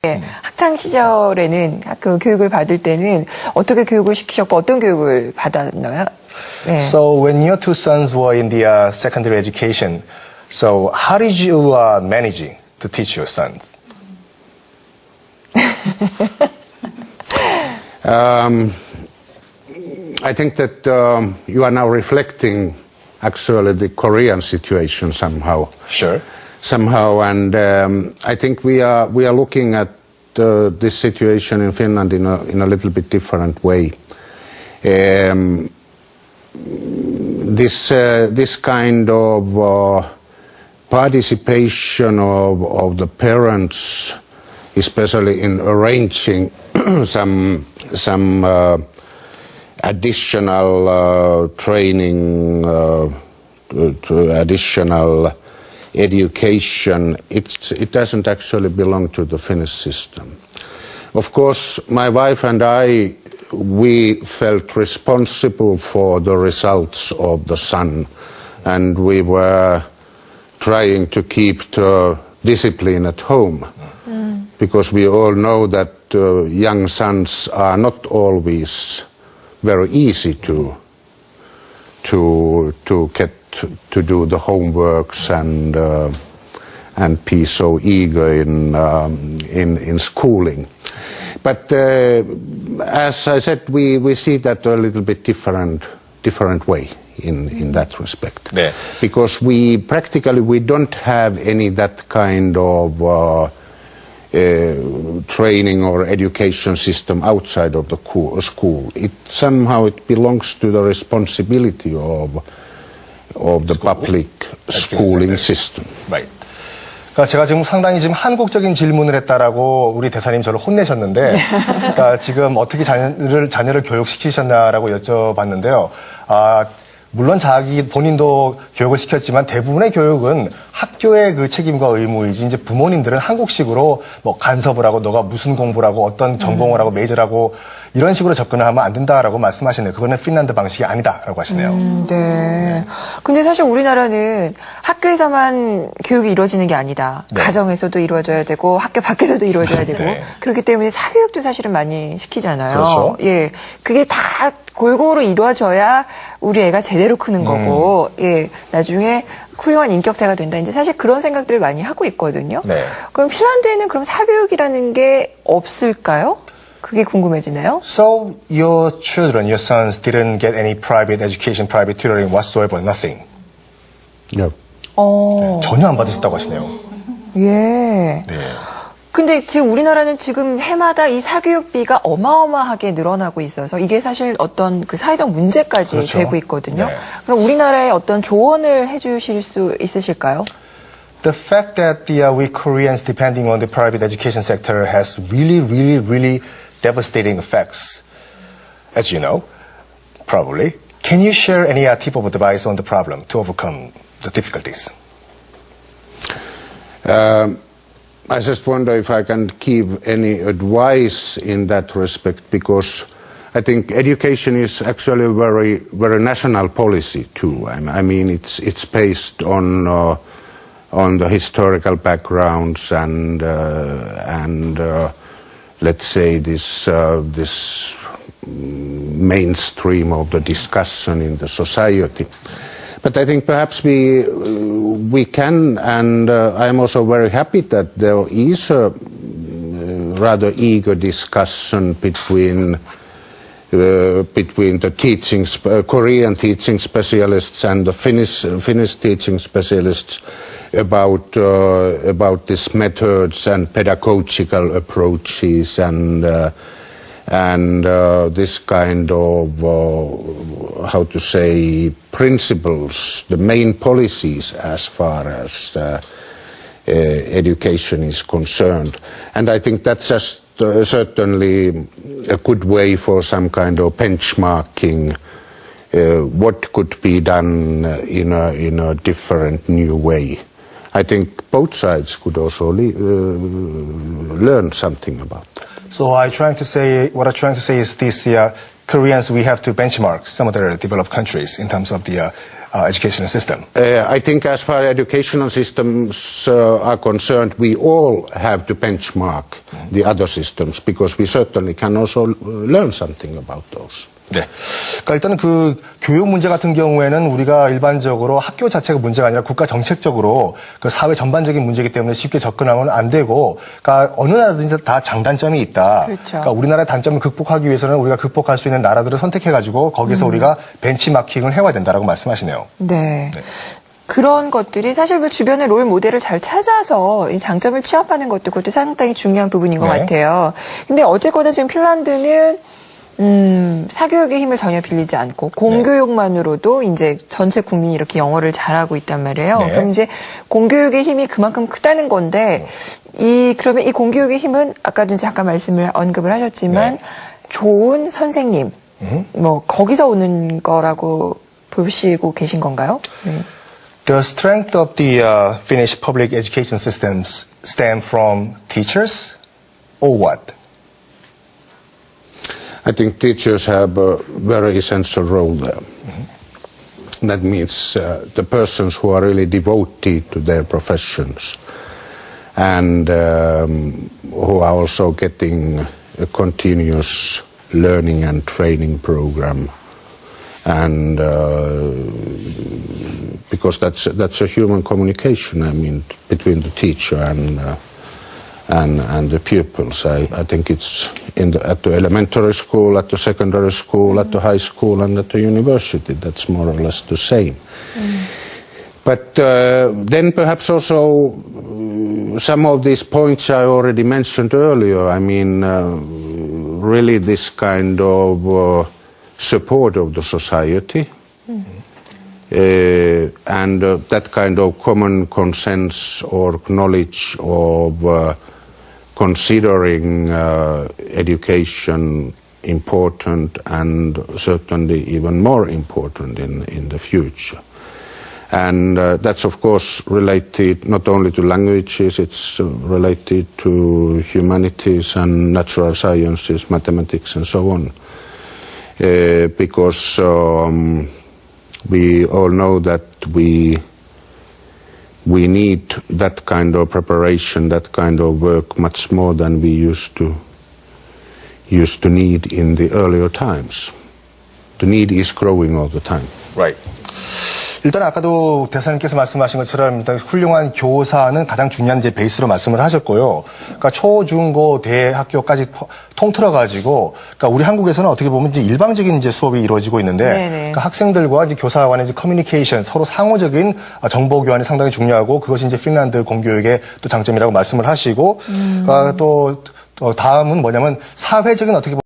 학창 시절에는 학교 교육을 받을 때는 어떻게 교육을 시키셨고 어떤 교육을 받았나요? 네. So when your two sons were in the secondary education, so how did you manage to teach your sons? I think that you are now reflecting actually the Korean situation somehow. Sure. Somehow, and I think we are looking at this situation in Finland in a little bit different way. This kind of participation of the parents, especially in arranging some additional training, additional education, it doesn't actually belong to the Finnish system. Of course, my wife and I, we felt responsible for the results of the son, and we were trying to keep the discipline at home, because we all know that young sons are not always very easy to get to do the homeworks and be so eager in schooling. But as I said, we see that a little bit different way in that respect. Yeah. Because we don't have any that kind of training or education system outside of the school. Somehow it belongs to the responsibility of the public schooling system. Right. 그러니까 제가 지금 상당히 지금 한국적인 질문을 했다라고 우리 대사님 저를 혼내셨는데, 그러니까 지금 어떻게 자녀를 교육시키셨나라고 여쭤봤는데요. 물론 본인도 교육을 시켰지만 대부분의 교육은 학교의 그 책임과 의무이지, 이제 부모님들은 한국식으로 뭐 간섭을 하고 너가 무슨 공부를 하고 어떤 전공을 하고 메이저라고 이런 식으로 접근을 하면 안 된다라고 말씀하시네요. 그거는 핀란드 방식이 아니다라고 하시네요. 네. 근데 사실 우리나라는 학교에서만 교육이 이루어지는 게 아니다. 네. 가정에서도 이루어져야 되고 학교 밖에서도 이루어져야 되고 네. 그렇기 때문에 사교육도 사실은 많이 시키잖아요. 그렇죠. 예. 그게 다 골고루 이루어져야 우리 애가 제대로 크는 거고, 예. 나중에 훌륭한 인격자가 된다. 이제 사실 그런 생각들을 많이 하고 있거든요. 네. 그럼 핀란드에는 그럼 사교육이라는 게 없을까요? 그게 궁금해지네요. So your children, your sons didn't get any private education, private tutoring whatsoever, nothing. No. 네, 전혀 안 받으셨다고 하시네요. 예. 네. 근데 지금 우리나라는 지금 해마다 이 사교육비가 어마어마하게 늘어나고 있어서 이게 사실 어떤 그 사회적 문제까지 그렇죠. 되고 있거든요. 네. 그럼 우리나라에 어떤 조언을 해주실 수 있으실까요? The fact that we Koreans depending on the private education sector has really devastating effects, as you know, probably. Can you share any tip of advice on the problem to overcome the difficulties? I just wonder if I can give any advice in that respect, because I think education is actually a very national policy too. I mean, it's based on the historical backgrounds and let's say this mainstream of the discussion in the society. But I think perhaps we can, and I'm also very happy that there is a rather eager discussion between the Korean teaching specialists and the Finnish teaching specialists about these methods and pedagogical approaches and this kind of how to say principles, the main policies as far as education is concerned. And I think that's just certainly a good way for some kind of benchmarking what could be done in a different new way. I think both sides could also learn something about that. So what I'm trying to say is this: Koreans, we have to benchmark some of the developed countries in terms of the educational system. I think as far as educational systems are concerned, we all have to benchmark the other systems because we certainly can also learn something about those. 네. 그러니까 일단은 그 교육 문제 같은 경우에는 우리가 일반적으로 학교 자체가 문제가 아니라 국가 정책적으로 그 사회 전반적인 문제이기 때문에 쉽게 접근하면 안 되고, 그러니까 어느 나라든지 다 장단점이 있다. 그렇죠. 그러니까 우리나라의 단점을 극복하기 위해서는 우리가 극복할 수 있는 나라들을 선택해가지고 거기서 우리가 벤치마킹을 해와야 된다라고 말씀하시네요. 네. 네. 그런 것들이 사실 뭐 주변의 롤 모델을 잘 찾아서 이 장점을 취합하는 것도 그것도 상당히 중요한 부분인 것 네. 같아요. 근데 어쨌거나 지금 핀란드는 사교육의 힘을 전혀 빌리지 않고 공교육만으로도 이제 전체 국민이 이렇게 영어를 잘하고 있단 말이에요. 네. 그럼 이제 공교육의 힘이 그만큼 크다는 건데 그러면 이 공교육의 힘은 아까도 잠깐 말씀을 언급을 하셨지만 네. 좋은 선생님 뭐 거기서 오는 거라고 보시고 계신 건가요? 네. The strength of the Finnish public education systems stem from teachers or what? I think teachers have a very essential role there. That means the persons who are really devoted to their professions and who are also getting a continuous learning and training program, and because that's a human communication, I mean, between the teacher and the pupils. I think it's at the elementary school, at the secondary school, at the high school, and at the university. That's more or less the same. But then perhaps also some of these points I already mentioned earlier. I mean, really this kind of support of the society. And that kind of common consensus or knowledge of considering education important and certainly even more important in the future. And that's of course related not only to languages, it's related to humanities and natural sciences, mathematics and so on. Because we all know that we need that kind of preparation, that kind of work much more than we used to need in the earlier times. The need is growing all the time. Right. 일단 아까도 대사님께서 말씀하신 것처럼 일단 훌륭한 교사는 가장 중요한 이제 베이스로 말씀을 하셨고요. 그러니까 초, 중, 고, 대학교까지 통틀어 가지고, 그러니까 우리 한국에서는 어떻게 보면 이제 일방적인 이제 수업이 이루어지고 있는데, 그러니까 학생들과 이제 교사와 간의 이제 커뮤니케이션, 서로 상호적인 정보 교환이 상당히 중요하고, 그것이 이제 핀란드 공교육의 또 장점이라고 말씀을 하시고, 또 다음은 뭐냐면 사회적인 어떻게 보면